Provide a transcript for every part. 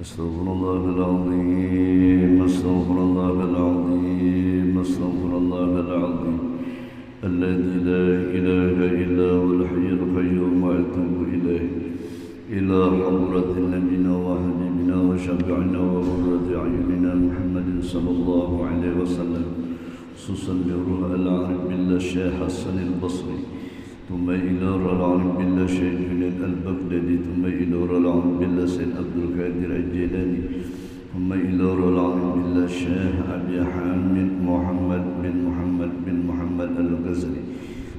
أستغفر الله العظيم أستغفر الله العظيم أستغفر الله العظيم الذي لا إله إلا هو الحي القيوم وأتوب إليه إلى حضرة نبينا وحبيبنا وشفيعنا وقرة أعيننا محمد صلى الله عليه وسلم خصوصا بروح العارف بالله الشيخ حسن البصري ثم إلى العارف بالله شيخ جنيد البغدادي ثم إلى العارف بالله سيد عبد القادر الجيلاني ثم إلى العارف بالله الشيخ أبي حامد محمد بن محمد الغزالي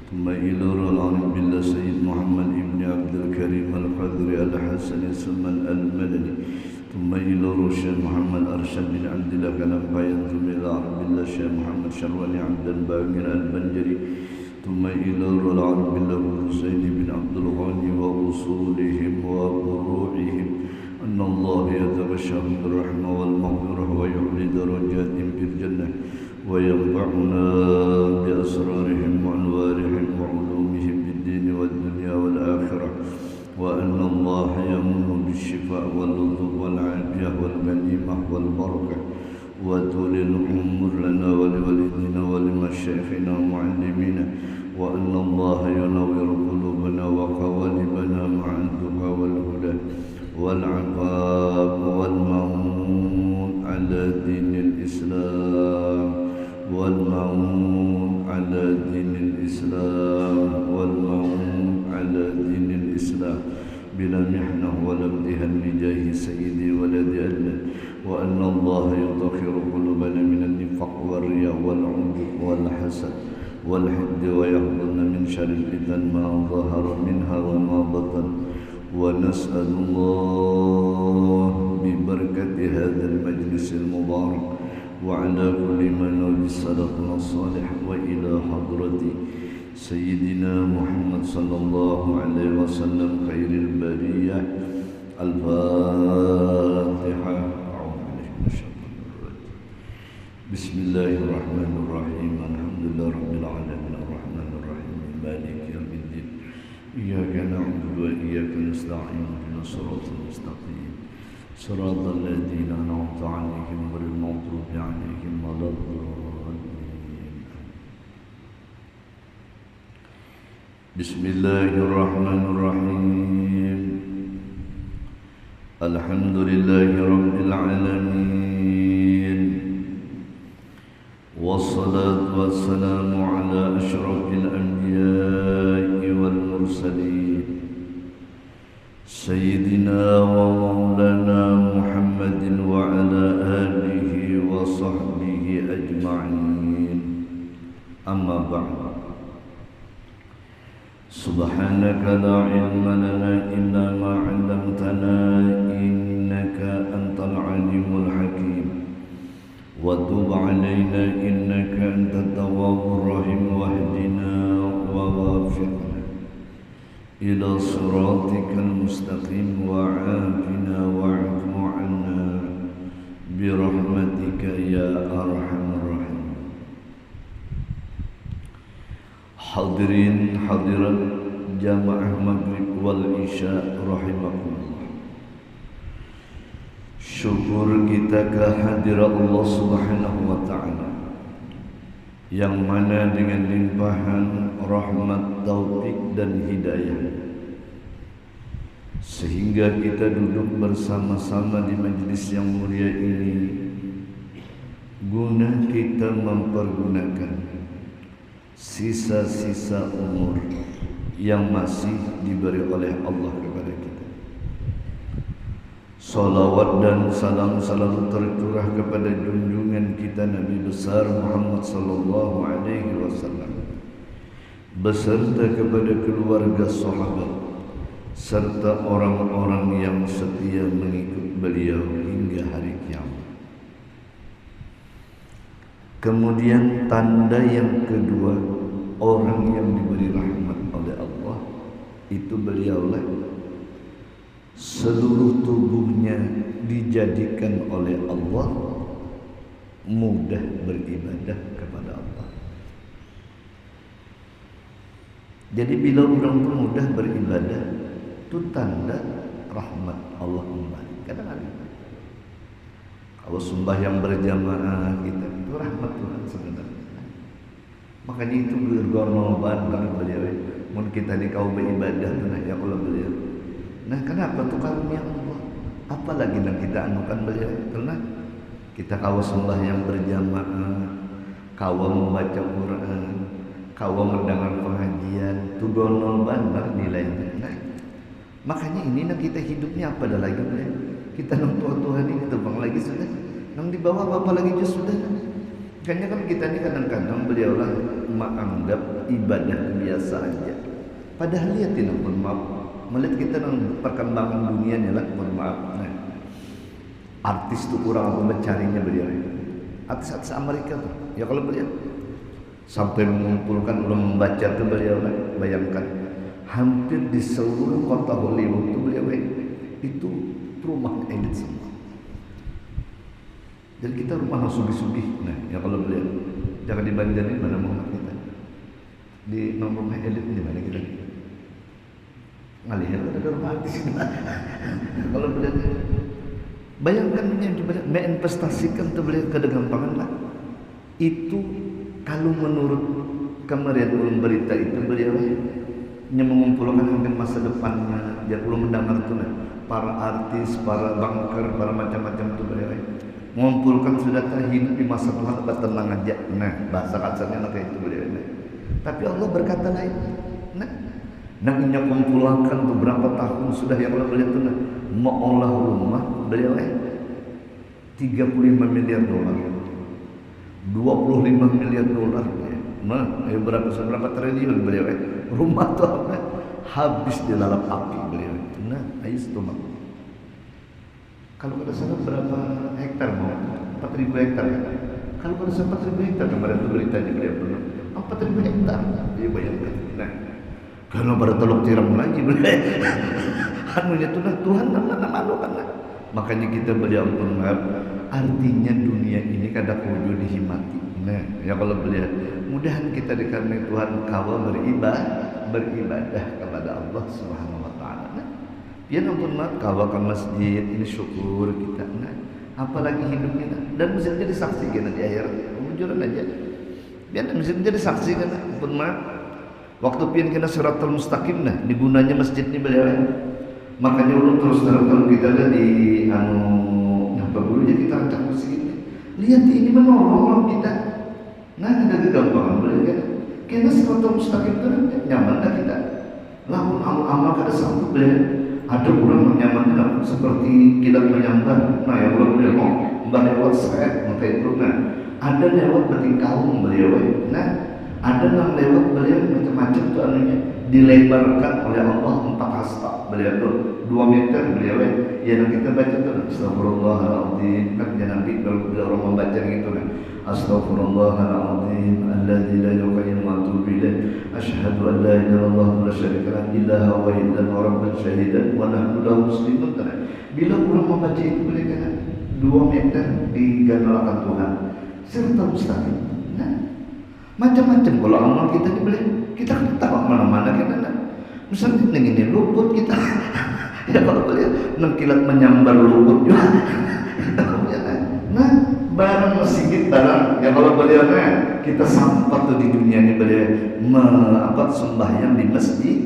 ثم إلى العارف بالله سيد محمد بن عبد الكريم القادري الحسني السلمان المدني ثم إلى الشيخ محمد أرشد بن عبد الله كلام ثم إلى العارف بالله الشيخ محمد شرواني عبد الباقر البنجري ثم إلى العارف بالله حسين بن عبد الغني وأصولهم وفروعهم أن الله يتبشرهم بالرحمة والمغفرة ويعلي درجاتهم في الجنة وينفعنا بأسرارهم وأنوارهم وعلومهم في الدين والدنيا والآخرة وأن الله يمن بالشفاء واللطف والعافية والغنيمة والبركة وطول العمر لنا ولوالدينا ولمشايخنا ومعلمينا وأن الله ينور قلوبنا وقوالبنا مع التقى والهدى والعفاف والمعون على دين الإسلام والمعون على دين الإسلام والمعون على دين الإسلام بلا محنة ولا امتهان بجاه سيدي ولد أجل وأن الله يطهر قلوبنا من النفاق والرياء والعجب والحسد والحقد ويحفظنا من شر الفتن ما ظهر منها وما بطن ونسأل الله ببركة هذا المجلس المبارك وعلى كل من نوى صلاتنا الصالح وإلى حضرة سيدنا محمد صلى الله عليه وسلم خير البرية الفاتحة. بسم الله الرحمن الرحيم الحمد لله رب العالمين الرحمن الرحيم مالك يوم الدين إياك نعبد وإياك نستعين اهدنا الصراط المستقيم صراط الذين أنعمت عليهم غير المغضوب عليهم ولا الضالين. بسم الله الرحمن الرحيم الحمد لله رب العالمين والصلاة والسلام على أشرف الأنبياء والمرسلين سيدنا ومولانا محمد وعلى آله وصحبه أجمعين أما بعد سبحانك لا علم لنا إلا ما علمتنا إنك أنت العليم الحكيم وتب علينا إنك أنت التواب الرحيم واهدنا ووافقنا إلى صراطك المستقيم وعافنا واعف عنا برحمتك يا أرحم الراحمين. Hadirin hadirat jamaah maghrib wal isya rahimakumullah. Syukur kita kehadirat Allah Subhanahu wa ta'ala yang mana dengan limpahan rahmat, taufik dan hidayah sehingga kita duduk bersama-sama di majlis yang mulia ini guna kita mempergunakan sisa-sisa umur yang masih diberi oleh Allah kepada kita. Salawat dan salam selalu tercurah kepada junjungan kita Nabi besar Muhammad sallallahu alaihi wasallam beserta kepada keluarga sahabat serta orang-orang yang setia mengikut beliau hingga hari kiamat. Kemudian tanda yang kedua orang yang diberi rahmat oleh Allah itu beliaulah seluruh tubuhnya dijadikan oleh Allah mudah beribadah kepada Allah. Jadi bila orang itu mudah beribadah itu tanda rahmat Allah kembali. Kadang-kadang terus sembahyang berjamaah kita itu rahmat Tuhan sebenarnya. Makanya itu bergornol banget beliau. Mungkin kita di kaum beribadah nah ya kalau beliau. Nah kenapa tuh karunia Allah? Apalagi yang kita anukan beliau karena kita kawa sembahyang berjamaah, kawa membaca Quran, kawa mendengar pengajian, itu gonol banget nilainya. Nah, makanya ini nah kita hidupnya apa dah lagi beliau? Kita nonton Tuhan ini terbang lagi sudah, nang di bawah apa lagi just sudah. Makanya kan kita ini kadang-kadang beliau lah menganggap ibadah biasa aja. Padahal lihatin pun maaf, melihat kita dalam perkembangan dunia nih lah pun maaf. Nah, artis tuh kurang apa mencarinya beliau. Artis-artis Amerika tuh, ya kalau beliau sampai mengumpulkan ulama membaca tuh beliau lah, bayangkan hampir di seluruh kota Hollywood tuh beliau itu rumah elit semua. Dan kita rumah sugih-sugih. Nah, ya kalau beliau jangan dibandingin mana Muhammad kita. Di rumah elit di mana kita? Ngalih ada rumah artis. Kalau beliau bayangkan yang menginvestasikan tuh beliau kedegampangan lah. Itu kalau menurut kemarin ulun berita itu beliau yang mengumpulkan mungkin masa depannya dia perlu mendengar tuh para artis, para banker, para macam-macam tuh beliau mengumpulkan sudah hidup di masa Tuhan tenang aja. Nah bahasa kasarnya kayak itu beliau. Tapi Allah berkata lain. Nah ini mengumpulkan beberapa tahun sudah yang Allah beliau tuh mengolah rumah beliau 35 miliar dolar, 25 miliar dolar. Nah berapa triliun beliau rumah tuh apa habis dilalap api beliau. Nah ayo stomach. Kalau pada sana berapa hektar mau? 4.000 hektar kan? Kalau pada sana 4.000 hektar kemarin itu beritanya beliau pernah 4.000 hektar. Dia bayangkan. Nah, kalau pada teluk tiram lagi beliau. Anunya itu Tuhan nama kan. Makanya kita beliau pun artinya dunia ini kada kudu dihimati. Nah, ya kalau beliau mudahan kita dikaruniai Tuhan kawa beribadah kepada Allah Subhanahu wa taala. Ya ampun mat kawa ke masjid ini syukur kita nah apalagi hidup kita dan mesti jadi saksi kita di akhirat jujuran aja biar mesti jadi saksi kan ampun mat waktu pian kita siratal mustaqim nah digunanya masjid ini beliau makanya ulun terus kalau kita ada di apa dulunya kita acak masjid lihat ini menolong kita nah ada kegampangan beliau kan kita siratal mustaqim itu nyaman dah kita lamun amal-amal kada sanggup beliau. Ada orang menyamankan seperti kilat menyambar. Nah yang belum beliau mau mbak lewat seret mungkin itu. Nah ada lewat bertingkahung beliau. Nah ada yang lewat beliau macam-macam tuh anunya dilebarkan oleh Allah 4 hasta beliau tuh 2 meter beliau ya yang kita baca tuh astagfirullahaladzim kan ya nanti kalau orang membaca gitu kan astagfirullahaladzim alladzi la yuqayyimu wa atubu ilaih asyhadu an la ilaha illallah wa la syarika lahu ilaha wa illan wa rabban syahidan wa nahnu lahu muslimun. Bila orang membaca itu boleh kan 2 meter digandalakan Tuhan serta mustaqim. Nah macam-macam kalau amal kita dibeli kita kan tahu mana-mana kita nah. Misalnya ini luput kita ya kalau boleh nengkilat menyambar luput juga nah barang sedikit barang ya kalau boleh nah kita sampai tuh di dunia ini boleh sembahyang di masjid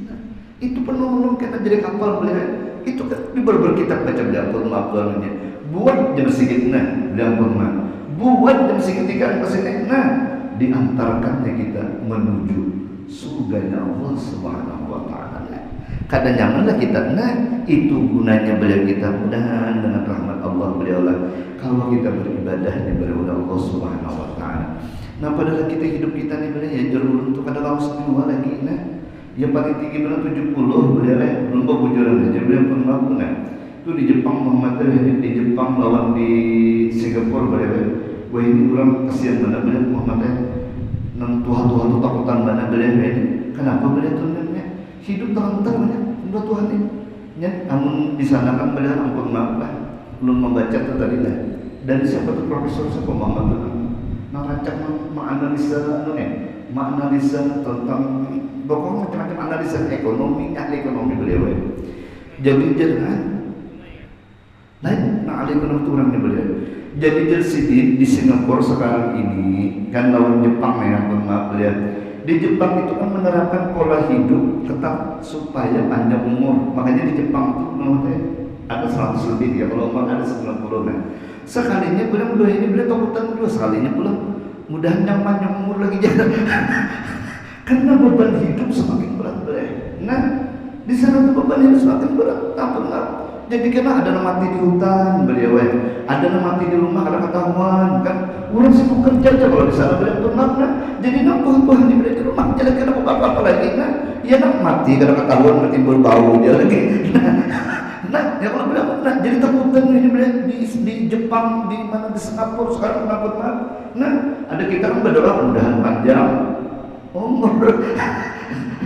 nah, itu penolong kita jadi kapal boleh itu kan di berbagai kitab baca diampun maafkannya buat jam sedikit nah diampun mah buat jam seketika kesini nah diantarkannya kita menuju surganya Allah Subhanahu wa taala. Kadang nyamanlah kita. Nah, itu gunanya beliau kita mudahan dengan rahmat Allah beliau lah kalau kita beribadah diberi oleh Allah Subhanahu wa taala. Nah, padahal kita hidup kita nih beliau ya jauh untuk ada kaum semua lagi nah. Yang paling tinggi benar 70 beliau belum bujuran aja beliau pun mampu nah. Itu di Jepang Muhammad di Jepang lawan di Singapura beliau. Wah ini orang kasihan mana beliau Muhammad nang Tuhan tu takutan mana beliau ini. Kenapa beliau tu namanya hidup terlantar banyak untuk Tuhan ini. Ya, namun di sana kan beliau ampun maaf lah. Belum membaca tu tadi lah. Dan siapa tu profesor siapa Muhammad tu nang rancang menganalisa tentang pokoknya macam-macam analisa ekonomi ahli ekonomi beliau. Jadi jangan Lain nak alih kena turangnya beliau. Jadi di Singapura sekarang ini kan lawan Jepang ya, maaf beliau. Di Jepang itu kan menerapkan pola hidup ketat supaya panjang umur. Makanya di Jepang itu ada 100 lebih ya, kalau umur ada 90 kan. Sekalinya beliau ini beliau takutan dua sekalinya pulang. Mudahan yang panjang umur lagi jangan. Karena beban hidup semakin berat beliau. Nah, di sana tuh beban hidup semakin berat. Apa? Jadi kena ada yang mati di hutan beliau, ada yang mati di rumah karena ketahuan kan. Orang sibuk kerja aja kalau di sana beliau pernah. Jadi nampak di rumah jadi kena apa lagi nah. Ya nak mati karena ketahuan bertimbul bau dia lagi. Nah, ya kalau beliau jadi takutan ini beliau di Jepang, di mana di Singapura sekarang kenapa? Nah, ada kita kan berdoa mudahan panjang umur.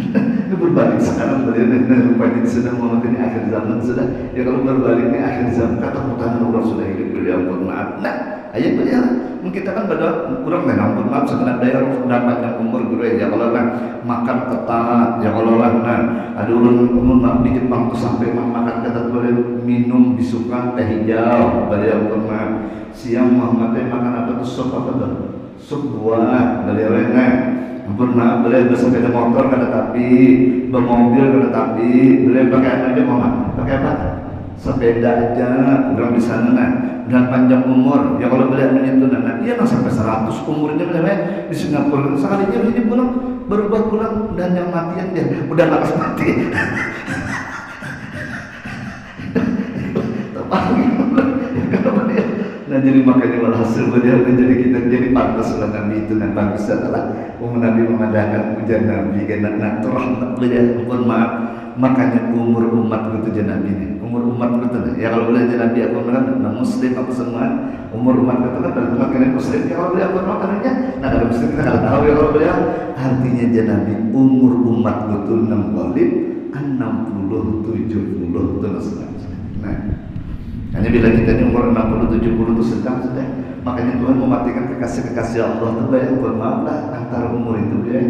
Ini berbalik sekarang beliau rupanya sudah mau ini akhir zaman sudah. Ya kalau berbalik ini akhir zaman kata putaran Allah sudah hidup beliau ampun maaf. Nah, ayat beliau kita kan berdoa kurang ampun maaf segenap daya orang sudah panjang umur guru ya kalau lah makan ketat ya kalau lah nah ada orang maaf di Jepang tuh sampai makan ketat boleh minum disuka teh hijau beliau ampun maaf siang Muhammad makan apa tuh sup apa tuh sup buah beliau nah ampun maaf beliau bersepeda motor kada tapi bermobil kada tapi beliau pakai apa aja Muhammad pakai apa sepeda aja orang di sana nah dan panjang umur ya kalau beliau menyentuh nah iya nah sampai 100 umurnya beliau di Singapura sekalinya ini pulang berubah pulang dan yang matian dia udah lakas mati nah jadi makanya walhasil beliau jadi kita jadi pantas oleh Nabi itu dan bagus adalah Nabi memadakan ujian Nabi karena rahmat beliau ampun maaf makanya umur umat itu Nabi ini umur umat itu ya kalau boleh Nabi aku kan muslim apa semua umur umat itu kan teman kalian muslim ya kalau beliau apa maknanya nah kalau muslim kita nggak tahu ya kalau beliau artinya Nabi umur umat itu 60 70 terus nah hanya bila kita ini umur 60-70 itu sedang sudah makanya Tuhan mematikan kekasih-kekasih Allah itu banyak bermaaf lah antara umur itu ya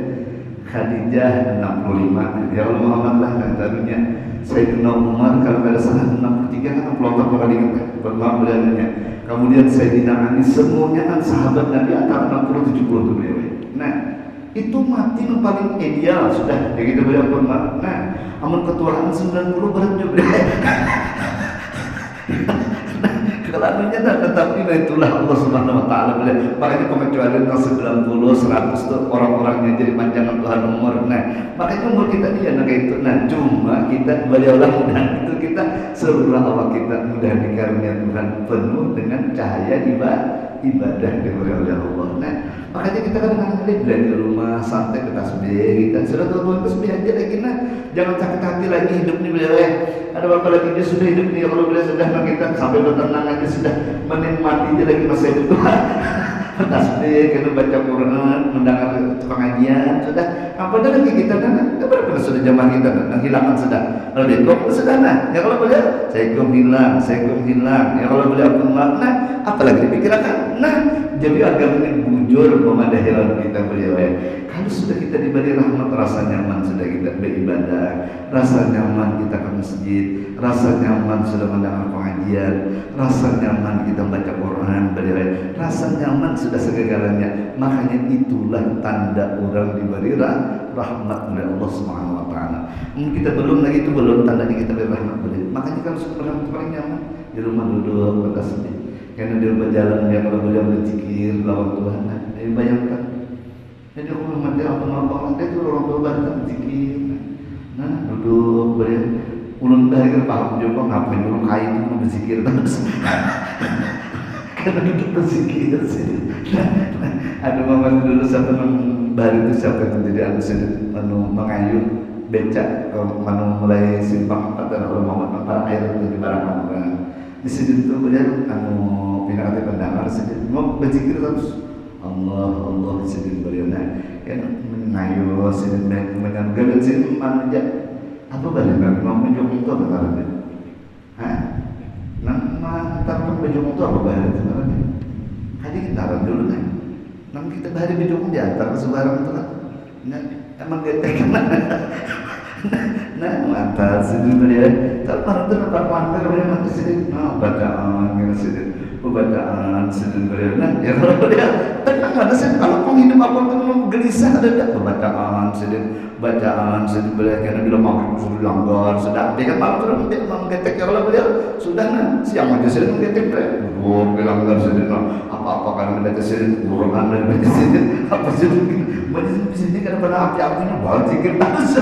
Khadijah 65 ya Allah Muhammad lah antaranya Sayyidina Umar kalau pada saat 63 kan pelontar kali ingat bermaaf beliaunya kemudian Sayyidina Ali semuanya kan sahabat Nabi antara 60-70 itu beliau nah itu mati yang paling ideal sudah ya gitu beliau bermaaf nah amun ketuaan 90 berat juga kelalunya tetapi itulah Allah Subhanahu wa taala beliau makanya pengecualian 90 100 tuh orang-orangnya jadi panjangan Tuhan umur nah makanya umur kita dia nah kayak itu nah cuma kita beliaulah mudah itu kita seluruh awak kita mudah dikarunia Tuhan penuh dengan cahaya ibadah diberi oleh Allah nah makanya kita kadang-kadang belajar di rumah santai ke tasbih kita sudah tua tasbih aja lagi nah jangan sakit hati lagi hidup nih beliau ada berapa lagi dia sudah hidup nih kalau beliau sudah kita sampai bertenang aja sudah menikmati dia lagi masa hidup tasbih kita baca Quran mendengar pengajian sudah apa ada lagi kita kan berapa sudah jamaah kita hilangkan sudah kalau dia kok sudah nah ya kalau beliau saya hilang ya kalau beliau nah apalagi dipikirkan nah jadi agamanya bujur memadahi kita beliau kalau sudah kita diberi rahmat rasa nyaman sudah kita beribadah rasa nyaman kita ke masjid rasa nyaman sudah mendengar pengajian rasa nyaman kita baca Quran beliau rasa nyaman sudah segalanya makanya itulah tanda orang diberi rahmat oleh Allah Subhanahu wa taala kita belum lagi itu belum tandanya kita beri rahmat beliau makanya kalau sudah paling nyaman di rumah duduk bertasbih karena dia berjalan dia kalau beliau berzikir lawan Tuhan nah bayangkan jadi aku mati apa dia tuh orang tua banget berzikir nah duduk beliau ulun dari paham juga ngapain orang kaya itu berzikir terus karena duduk berzikir sih ada mama dulu satu baru itu siapa yang menjadi mengayuh becak manu mulai simpang atau orang para air itu di barang di sini tuh beliau pindah ke pendengar sini mau berzikir terus Allah di sini beliau kan mengayuh sini menanggal sini manja apa balik mau menjong itu apa caranya nama taruh menjong itu apa balik caranya hadi kita dulu nama kita bahari menjong diantar ke sebarang itu kan emang dia tekan Nah, mantap sedih beliau. Tak pernah tu nampak mantap beliau mati sedih. Nah, bacaan kita sedih. Pembacaan sedih beliau. Nah, ya kalau beliau tenang ada sih. Kalau kau hidup apa tu gelisah ada tak? Pembacaan sedih. Bacaan sedih beliau. Karena bila makan sudah langgar, sedang. Dia kan malam tu dia menggetek kalau beliau sudah nah siang aja sedih menggetek beliau. Bilang langgar sedih. Apa-apa kan beliau sedih. Quran dan beliau sedih. Apa sedih? Majlis sini kan pada api-apinya bawa cikir terus.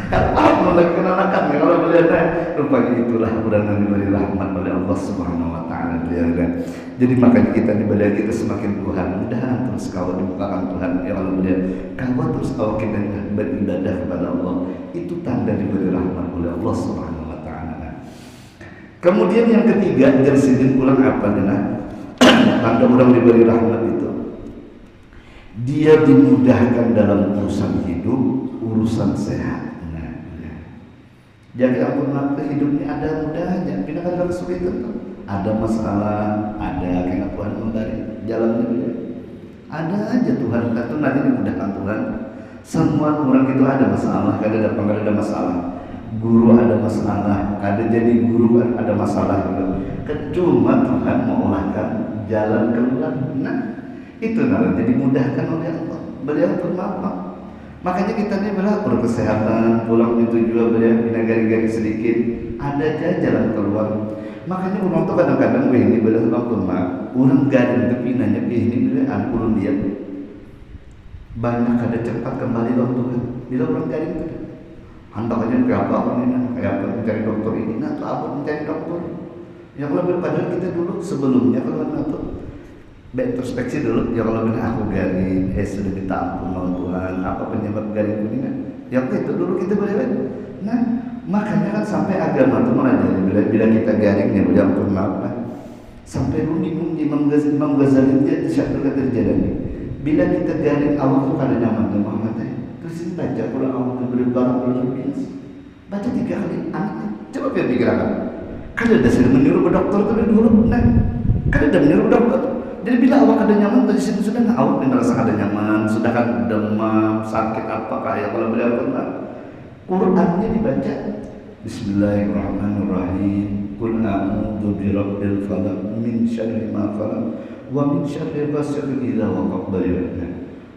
Kalau lagi kenakan kalau beliau rupanya itulah peranan diberi rahmat oleh Allah Subhanahu Wa Taala beliau kan. Jadi makanya kita dibeli kita semakin Tuhan mudah terus kau dibukakan Tuhan ya kalau beliau kau terus kau kita beribadah kepada Allah itu tanda diberi rahmat oleh Allah Subhanahu Wa Taala. Kemudian yang ketiga dari sini pulang apa nih? Tanda orang diberi rahmat itu dia dimudahkan dalam urusan hidup, urusan sehat. Jadi ampun hidupnya ada mudahnya, pindahkan dalam kesulitan tuh. Ada masalah, ada kena Tuhan memberi jalannya beliau. Ada aja Tuhan kata nanti dimudahkan Tuhan. Semua orang itu ada masalah, kadang ada masalah. Guru ada masalah, kadang jadi guru ada masalah juga. Cuma Tuhan mengolahkan jalan keluar. Nah, itu nanti dimudahkan oleh Allah. Beliau bermaaf. Makanya kita ni belajar kesehatan, pulang itu juga beliau pindah gari-gari sedikit, ada aja jalan keluar. Makanya orang tu kadang-kadang ini beliau lakukan mak, orang gari itu pindahnya ini beliau angkulun dia. Banyak ada cepat kembali waktu kan, bila orang gari itu, hantar aja ke apa ini, kayak apa mencari dokter ini, nah tu apa mencari dokter. Yang lebih padahal kita dulu sebelumnya kalau nanti introspeksi dulu ya kalau benar aku garing sudah minta ampun sama Tuhan apa penyebab garing ini kan ya itu dulu kita boleh nah makanya kan sampai agama itu mana bila kita garing ya boleh ampun maaf sampai bingung Imam Ghazali dia siapa kata terjadi bila kita garing awal itu kada nyaman dengan Muhammad terus baca pula awal itu berbarang biasa baca 3 kali anaknya coba biar dikirakan kan ada dasar meniru dokter itu dulu nah kan ada meniru dokter. Jadi bila awak ada nyaman dari situ sudah awak merasa ada nyaman, sudah kan demam, sakit apakah ya kalau beliau pernah Qurannya dibaca Bismillahirrahmanirrahim Qul a'udzu birabbil falaq min syarri ma khalaq wa min syarri ghasiqin idza waqab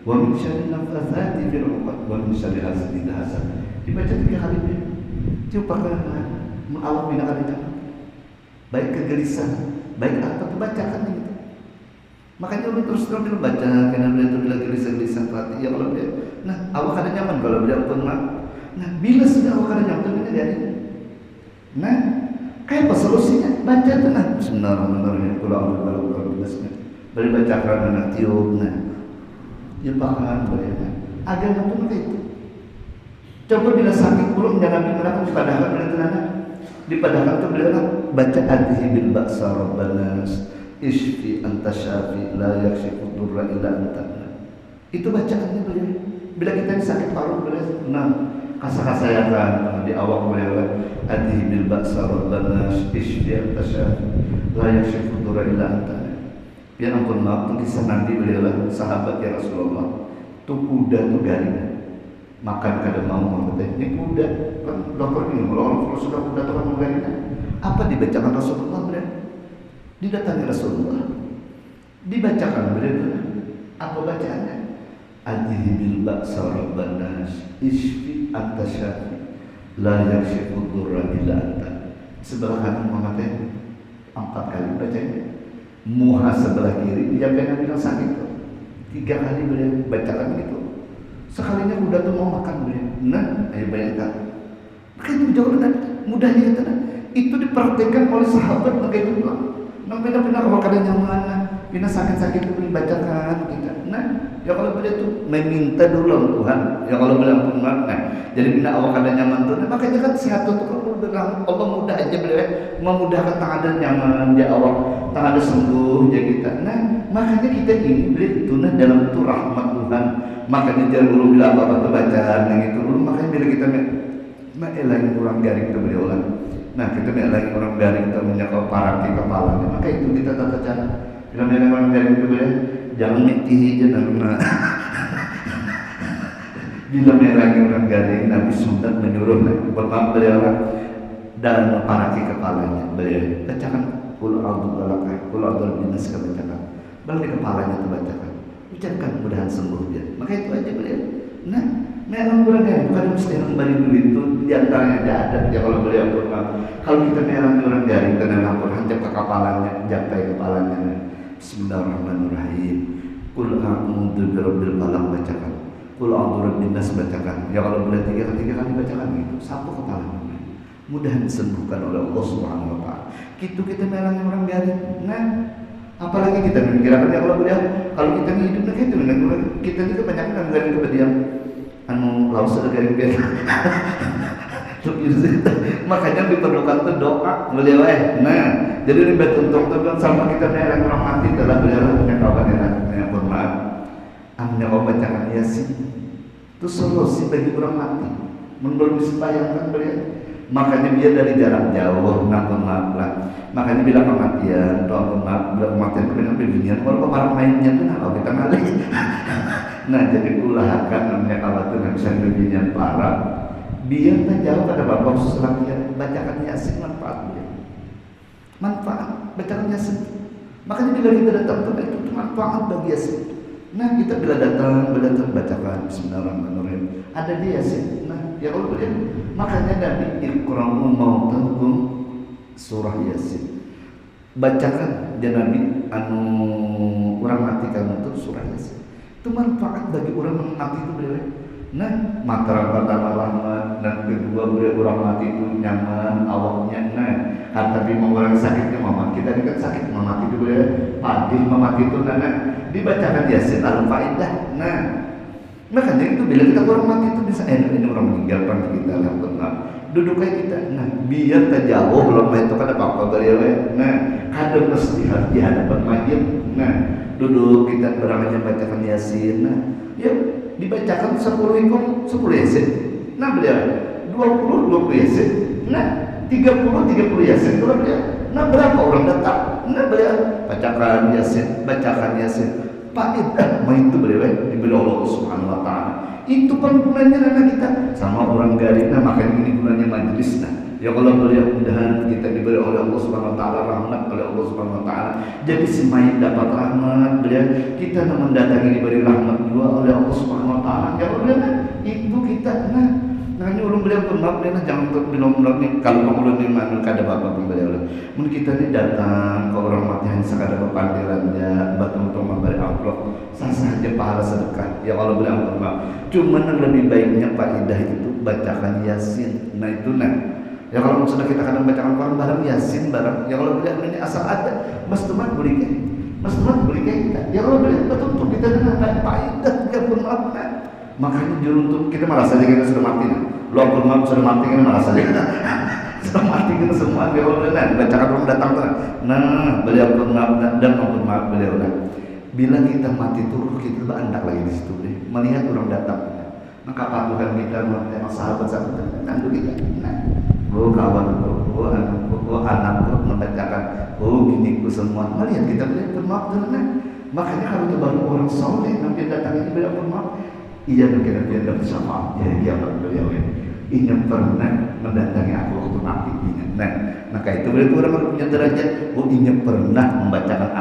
wa min syarri nafathati fil 'uqad wa min syarri hasidin idza hasad dibaca 3 kali coba kan awak bila ada nyaman baik kegelisahan baik apa bacakan ini. Makanya lu terus terus baca karena beliau itu bila gelisah-gelisah hati ya kalau dia nah awak ada nyaman kalau beliau pun nah bila sudah awak ada nyaman itu jadi nah kayak apa solusinya baca tuh nah Bismillahirrahmanirrahim kalau beli bacakan anak tiup nah ya paham bagaimana agama pun kayak itu coba bila sakit belum jangan digunakan dipadahkan bila tenang dipadahkan tuh beliau baca adhibil ba'sa rabbanas Ishfi anta syafi la yakshifu durra illa anta. Itu bacaannya beliau. Bila kita sakit paru beliau nah kasah-kasayakan di awal beliau adhi bil ba'sa rabbana ishfi anta syafi la yakshifu durra illa anta. Ya ampun maaf kisah nanti beliau sahabat ya Rasulullah. Tu kuda tu garing. Makan kada mau ini kuda kan dokter ini kalau sudah kuda tu kan garing. Apa dibacakan Rasulullah beliau? Didatangi Rasulullah dibacakan beliau apa bacaannya adhibil ba'sa rabbanas ishfi anta syafi la yakshifu durra illa anta sebelah kanan mengatakan 4 kali bacanya muha sebelah kiri dia pengen bilang sakit 3 kali beliau bacakan gitu sekalinya kuda tuh mau makan beliau nah ayo bayangkan maka itu jauh mudahnya itu dipraktekkan oleh sahabat begitu pulang nah pindah-pindah kalau kada nyaman pindah sakit-sakit itu dibacakan kita nah ya kalau beliau tuh meminta dulu Tuhan ya kalau beliau pun nah jadi pindah awak kada nyaman tuh nah, makanya kan sehat tuh kalau Allah mudah aja beliau memudahkan tak ada nyaman ya awak tak ada sembuh ya kita nah makanya kita ini beliau itu nah dalam itu rahmat Tuhan makanya jangan dulu bila apa-apa bacaan yang itu dulu makanya bila kita lagi kurang garing ke beliau lah. Nah kita lagi orang garing kita menyakau parang di kepala maka itu kita tata cara bila orang garing itu beliau jangan mentihi aja nah Bila merangi orang garing, Nabi sunat menyuruh bermaaf beliau dan paraki kepalanya beliau bacakan kul a'udzu birabbil kul a'udzu binas bacakan baru di kepalanya itu bacakan ucapkan mudahan sembuh dia. Maka itu aja beliau. Nah, memang orang garing bukan mesti orang bari duit itu diantaranya ada ya kalau beliau bermaaf. Kalau kita merangi orang garing dan lapor hancap ke kepalanya, japai kepalanya. Bismillahirrahmanirrahim. Kul a'udzu birabbil falaq bacakan. Kul a'udzu binas bacakan. Ya kalau boleh 3 kali bacakan gitu. Sapu kepalanya. Mudahan disembuhkan oleh Allah Subhanahu wa taala. Gitu kita melangi orang garing. Nah, apalagi kita memikirkan ya kalau kita hidup nah gitu kita ini kebanyakan garing kepediam laus ada garing biasa. Makanya diperlukan tuh doa beliau Nah, jadi ini betul tuh sama kita melangi orang mati adalah beliau punya kawan yang bermaaf. Amnya kau bacakan Yasin. Itu solusi bagi orang mati. Menurut disepayangkan beliau. Makanya dia dari jarak jauh nampun maaf lah. Makanya bila kematian, doa maaf, bila kematian kemudian berdinian, kalau para mainnya tuh kalau kita ngalih. Nah jadi usahakan namanya kalau tuh nggak bisa berdinian parah, biar tak jauh pada bapak khusus latihan bacakan Yasin manfaat dia. Manfaat bacakan Yasin. Makanya bila kita datang tuh itu manfaat bagi Yasin. Nah kita bila datang bacakan Bismillahirrahmanirrahim. Ada di Yasin. Nah ya Allah beliau. Makanya Nabi Iqra'u mautakum surah Yasin. Bacakan dia Nabi orang mati kamu itu surah Yasin. Itu manfaat bagi orang mati itu beliau. Nah mataran pertama rahmat dan kedua beliau orang mati itu nyaman awaknya. Nah tapi mau orang sakitnya mama kita ini kan sakit mama itu beliau padih mama itu dibacakan Yasin al-faidah. Nah makanya itu bila kita orang mati itu bisa ini orang meninggal kan kita lakukan duduk kayak kita. Nah biar tak jauh belum itu kan apa-apa beliau. Nah kadang mesti harus di hadapan mayit. Nah duduk kita beramanya bacakan Yasin. Nah ya dibacakan 10 Yasin. Nah beliau 20 Yasin. Nah 30 Yasin itu beliau. Nah berapa orang datang? Nah beliau bacakan Yasin Faidah itu beliau diberi Allah Subhanahu wa taala. Itu kan gunanya anak kita sama orang garing. Nah makanya ini gunanya majlis. Nah ya kalau beliau mudahan kita diberi oleh Allah Subhanahu wa taala rahmat oleh Allah Subhanahu wa taala. Jadi si mayit dapat rahmat beliau, kita mendatangi diberi rahmat juga oleh Allah Subhanahu wa taala. Ya Allah itu kita nah ini ulun beliau pun maaf nah jangan belum nih kalau ulun ini mana kada apa-apa beliau mungkin kita ini datang ke orang mati hanya sekadar panggilannya batu untuk memberi amplop sah saja pahala sedekah ya kalau beliau pun maaf cuman yang lebih baiknya faidah itu bacakan Yasin. Nah itu ya kalau sudah kita kadang bacakan barang Yasin barang ya kalau beliau ini asal ada mas teman beli kita ya kalau beliau betul kita dengan faidah dia pun maaf makanya juruntuk kita malah saja kita sudah mati lo pun maaf sudah mati kita malah saja kita sudah mati kita semua dia udah dibacakan orang datang tuh. Nah beliau pun maaf dan pun maaf beliau bila kita mati turun kita berandak lagi di situ deh melihat orang datang maka patuhan kita memang sahabat nandu kita kawan anakku membacakan gini ku semua melihat kita beliau pun maaf makanya kalau itu baru orang soleh nanti datang ini beliau pun maaf. Iya kita biar dapat syafaat ya kiamat beliau ini pernah mendatangi aku waktu mati ingat. Maka itu berarti orang punya derajat ini pernah membacakan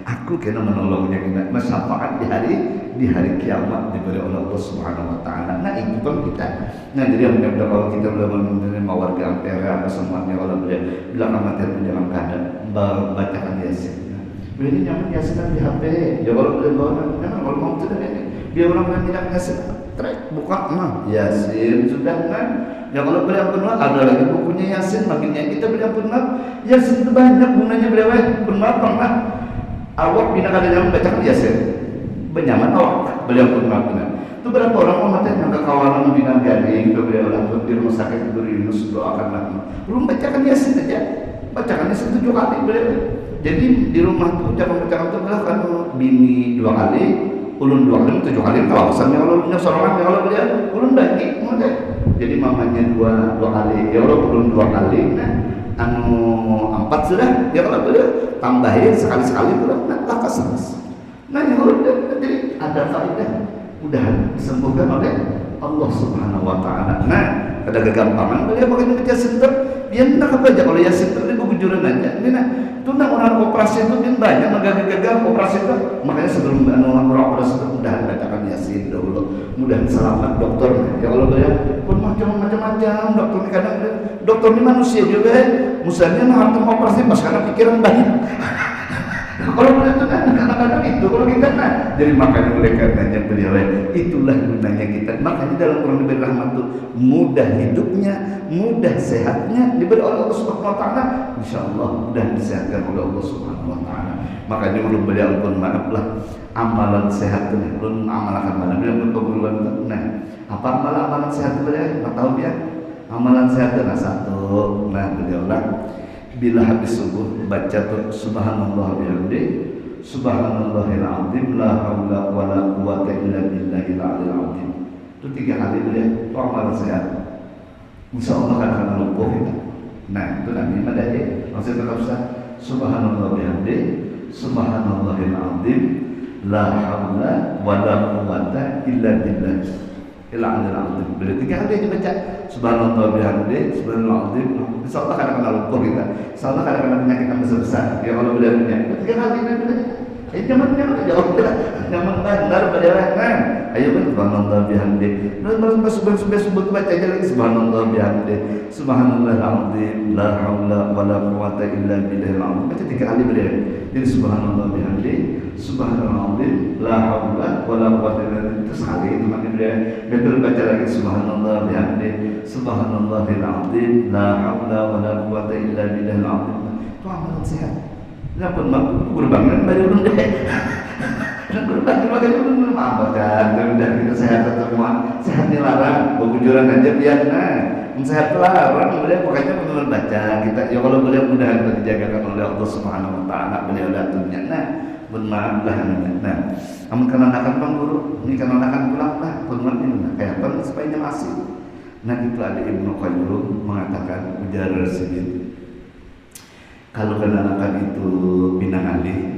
aku kena menolongnya kena syafaat di hari kiamat diberi oleh Allah Subhanahu wa taala. Nah itu pun kita jadi mudah-mudahan kalau kita belum menerima warga ampera apa semuanya kalau bilang amatir jangan kadang bacakan Yasin. Ini nyaman Yasin di HP ya kalau beliau kalau mau itu biar orang yang tidak ngasih track buka Yasin sudah ya kalau beliau pun ada lagi bukunya Yasin makinnya kita beliau pun Yasin itu banyak gunanya beliau pun pernah awak bina kada jangan bacakan Yasin benyaman awak beliau pun itu berapa orang mati yang kekawalan bina garing beliau langsung di rumah sakit Yunus doakan belum bacakan Yasin aja bacakan Yasin 7 kali beliau jadi di rumah tuh jangan bacakan itu beliau kan bini 2 kali ulun 2 kali 7 kali kawasannya ulunnya sorangan ya Allah beliau ulun bagi jadi mamanya 2 kali ya Allah ulun 2 kali 4 sudah ya kalau beliau tambahin sekali-sekali pula lakas ya Allah jadi ada faedah mudahan disembuhkan oleh Allah Subhanahu wa taala. Nah, ada kegampangan beliau pakai baca sinter, dia nak apa aja kalau ya sinter dia bujuran aja. Ini nah, tuh nak orang operasi itu kan banyak gagal operasi itu. Makanya sebelum orang operasi itu mudahan bacakan Yasin dahulu. Mudahan selamat dokter. Ya kalau beliau pun macam-macam dokter ini kadang dokter ini manusia juga. Misalnya nah harus operasi pas karena pikiran baik. Kalau itu kan kadang-kadang itu kalau kita nah jadi makanya oleh karenanya beliau itulah gunanya kita. Makanya dalam Quran diberi rahmat itu mudah hidupnya, mudah sehatnya diberi oleh Allah Subhanahu wa taala. Insyaallah mudah disehatkan oleh Allah Subhanahu wa taala. Makanya ulun beliau pun maaflah amalan sehat itu ulun amalkan mana beliau berkebulan. Nah, apa amalan sehat beliau? Tak tahu dia. Amalan sehat itu satu. Nah, beliau lah bila habis subuh baca tuh subhanallah bihamdi subhanallahil azim la haula wala quwata illa billahil aliyil azim. Itu 3 kali beliau itu amalan sehat. Insyaallah akan lumpuh kita. Nah, itu Nabi madai maksudnya tetap sah subhanallah bihamdi subhanallahil azim la haula wala quwata illa billahil aliyil azim. Beliau 3 kali aja baca subhanallah bihamdi subhanallah azim. Insyaallah kadang-kadang lupa kita. Insyaallah kadang-kadang penyakit yang besar-besar. Ya kalau beliau punya 3 kali ini. Zamannya kan jauh dah. Zaman bandar pada kan. Ayo kan subhanallah bihamdi. Terus sebut baca aja lagi subhanallah bihamdi. Subhanallahil azim la haula wala quwata illa billahil azim. Baca 3 kali beliau. Jadi subhanallah bihamdi subhanallah azim la haula wala quwata illa billah. Itu sekali teman beliau. Betul baca lagi subhanallah bihamdi subhanallahil azim la haula wala quwata illa billahil azim. Itu amalan sehat. Kenapa mak berbangun dari ulun deh? Berbangun makanya ulun maafkan dan kesehatan semua sehat dilarang, berbujuran aja biar sehat larang. Beliau pokoknya benar baca kita. Ya kalau beliau mudahan dijagakan oleh Allah Subhanahu wa taala beliau datangnya. Nah, benar lah. Nah, kamu akan bang guru, ini akan pulang lah. Benar ini kayak apa supaya masih. Nah itu ada Ibnu Qayyim mengatakan ujar Rasulullah. Kalau kenakan itu pinang alih,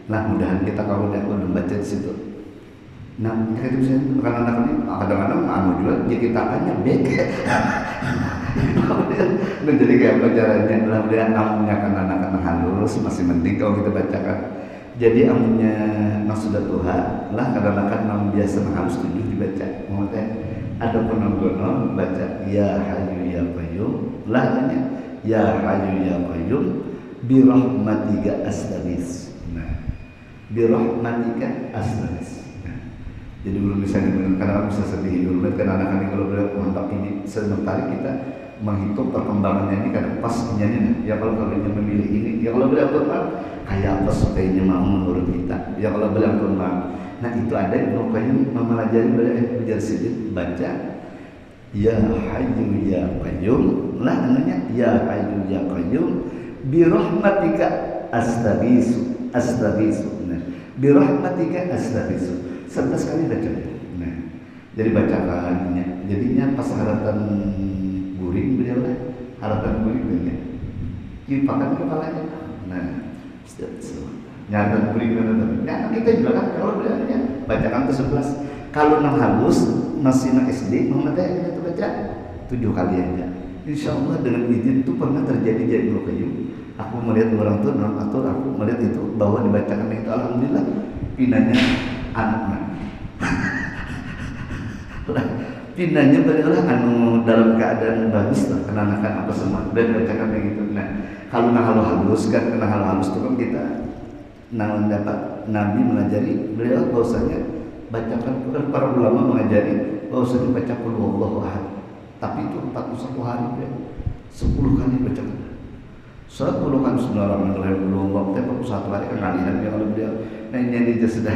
lah mudahan kita kalau aku membaca di situ. Nah, kita bisa anak-anak ini kadang-kadang anu juga dia kita tanya beke. Dan jadi kayak pelajarannya adalah dia amunnya kan anak-anak halus masih penting kalau kita bacakan. Jadi amunnya sudah Tuhan lah kadang-kadang nam biasa halus tujuh dibaca. Maksudnya ada penonton baca ya Hayyu ya Qayyum lah ya Hayyu ya Qayyum birahmatika astaghits. Nah, birahmatika astaghits. Nah, jadi belum bisa dibenarkan karena bisa sedih dulu kan anak-anak kalau beliau mantap ini sementara kita menghitung perkembangannya ini kan pas nyanyi ya kalau beliau memilih ini ya kalau beliau bermak kayak apa sukainya mau menurut kita ya kalau beliau bermak. Nah itu ada Ibnu Qayyim mempelajari beliau belajar sedikit baca ya Hayyu ya Qayyum lah namanya ya Hayyu ya Qayyum birahmatika astaghiitsu astaghiitsu. Nah, birahmatika astaghiitsu 11 kali baca. Nah, jadi bacakan jadinya pas haratan guring beliau lah haratan guring beliau kipakan kepalanya. Nah, nyata guring benar. Nah, kita juga kan kalau beliau bacakan ke 11. Kalau nang halus masih nang SD mau mata kita baca 7 kali aja. Insyaallah dengan izin itu pernah terjadi jadi Ibnu Qayyim. Aku melihat orang tua non atau aku melihat itu bahwa dibacakan itu alhamdulillah pinanya anak. Pinanya beliau anu dalam keadaan bagus lah kenanakan apa semua dan bacakan begitu. Nah, kalau nah halus kan kena halus itu kan kita dapat Nabi mengajari beliau bahwasanya bacakan para ulama mengajari bahwasanya baca qul huwallahu ahad. Tapi itu 41 hari ya. 10 kali baca. 10 kali Bismillahirrahmanirrahim. Allah tapi 41 hari kalian ya kalau beliau. Nah ini dia sudah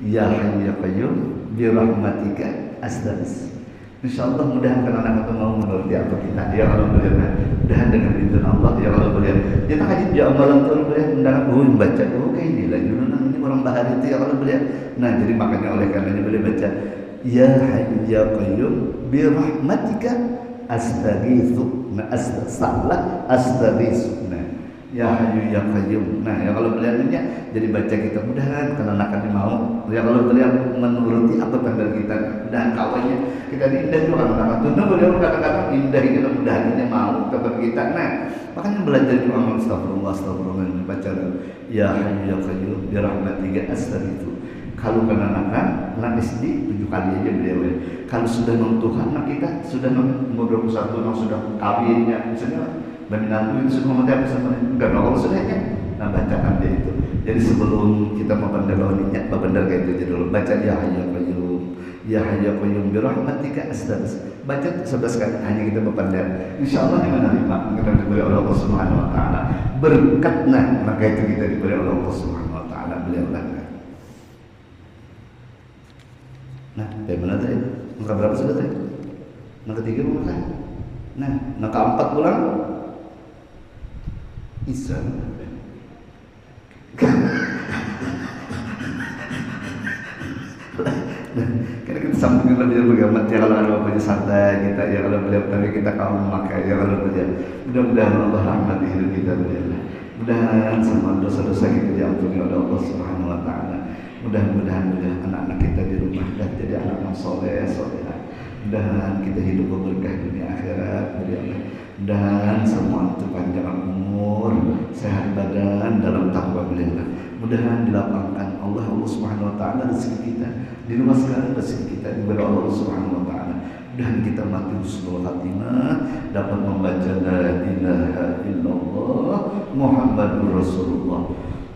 ya Hayyu ya Qayyum bi rahmatika astaghits. Insyaallah mudah-mudahan anak-anak mau mengerti apa kita ya kalau beliau. Mudah dengan izin Allah ya kalau beliau. Kita haji ya amalan tuh beliau mendapat baca kayak ini lagi ini orang bahari itu ya kalau beliau. Nah jadi makanya oleh karenanya beliau baca ya Hayyu ya Qayyum bi rahmatika astaghitsu. Nah astaghitsu. Nah Ya Hayyu Ya Qayyum. Nah, ya kalau beliaunya jadi baca kita mudahan karena akan mau. Ya kalau beliau menuruti apa tanda kita, mudahan kawannya kita indah juga anak tunda beliau kata-kata indah ini mudahan mau tanda kita. Nah, makanya belajar juga astagfirullah astagfirullah baca Ya Hayyu Ya Qayyum bi rahmatika astaghfiru. Kalau kenakan nangis di 7 kali aja beliau. Kalau sudah non Tuhan, nah kita sudah non 21 non sudah kawinnya misalnya menantu itu semua mati apa sebenarnya? Enggak, kalau sudahnya, nah bacakan dia itu. Jadi sebelum kita membandaloninya, benar kayak itu jadi dulu baca Ya Hayyu Ya Qayyum, Ya Hayyu Ya Qayyum bi rahmatika astaghfir. Baca 11 kali hanya kita berpandang. Insyaallah kita menerima kita diberi oleh Allah Subhanahu Wa Taala berkatnya, maka itu kita diberi oleh Allah Subhanahu Wa Taala beliau lah. Nah, dari mana tadi? Angka berapa sudah tadi? Angka 3 bukan? Nah, angka 4 pulang. Isa. Karena kita sambungin lebih bagaimana ya kalau ada bapaknya santai kita ya kalau beliau tapi kita kaum memakai ya kalau beliau mudah-mudahan Allah rahmati hidup kita beliau mudah-mudahan semua dosa-dosa kita diampuni oleh Allah Subhanahu Wa Taala mudah-mudahan anak-anak kita di rumah dan jadi anak yang soleh mudah-mudahan kita hidup berkah dunia akhirat mudah-mudahan semua itu panjang umur sehat badan dalam takwa beliau mudah-mudahan dilapangkan Allah Subhanahu Wa Taala rezeki kita diluaskan rezeki kita diberi Allah Subhanahu Wa Taala dan kita mati husnul khatimah dapat membaca la ilaha illallah Muhammadur Rasulullah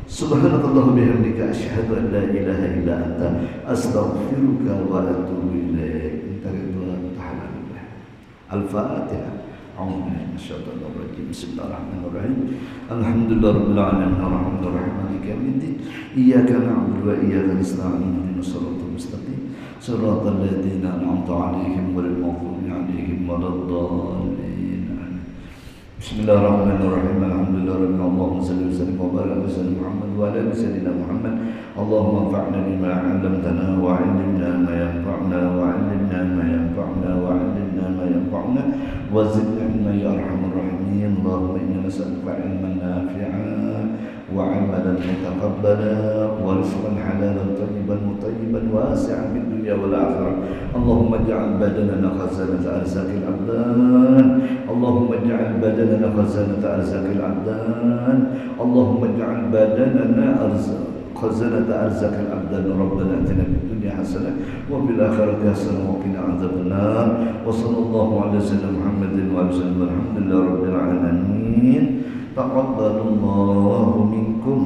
subhanallahi bihamdika asyhadu an la ilaha illa anta astaghfiruka wa atubu ilaik. Al-Fatihah. Bismillahirrahmanirrahim. Alhamdulillahirabbil alamin arrahmanir rahim maliki yaumiddin. Iyyaka na'budu wa iyyaka nasta'in ihdinas siratal mustaqim. Siratal ladzina an'amta 'alaihim ghairil maghdubi 'alaihim waladdallin. Bismillahirrahmanirrahim. Alhamdulillahirabbil alamin. Allahumma shalli wa sallim wa barik ala sayyidina Muhammad wa ala ali sayyidina Muhammad. Allahumma anfa'na bima 'allamtana wa 'allimna ma yanfa'una wa 'allimna ma yanfa'una wa 'allimna ma yanfa'una wa zidna ilma ya arhamar rahimin. Allahumma inna nas'aluka 'ilman nafi'an wa 'amalan mutaqabbalan wa rizqan halalan tayyiban mutayyiban wasi'an fid dunya wal akhirah. Allahumma ij'al badanana khazanata arzaqil abdan. Allahumma ij'al badanana khazanata arzaqil abdan. Allahumma ij'al badanana خزنة أرزاق الأبدان ربنا آتنا في الدنيا حسنة وفي الآخرة حسنة وقنا عذاب النار وصلى الله على سيدنا محمد وعلى آله وسلم والحمد لله رب العالمين تقبل الله منكم.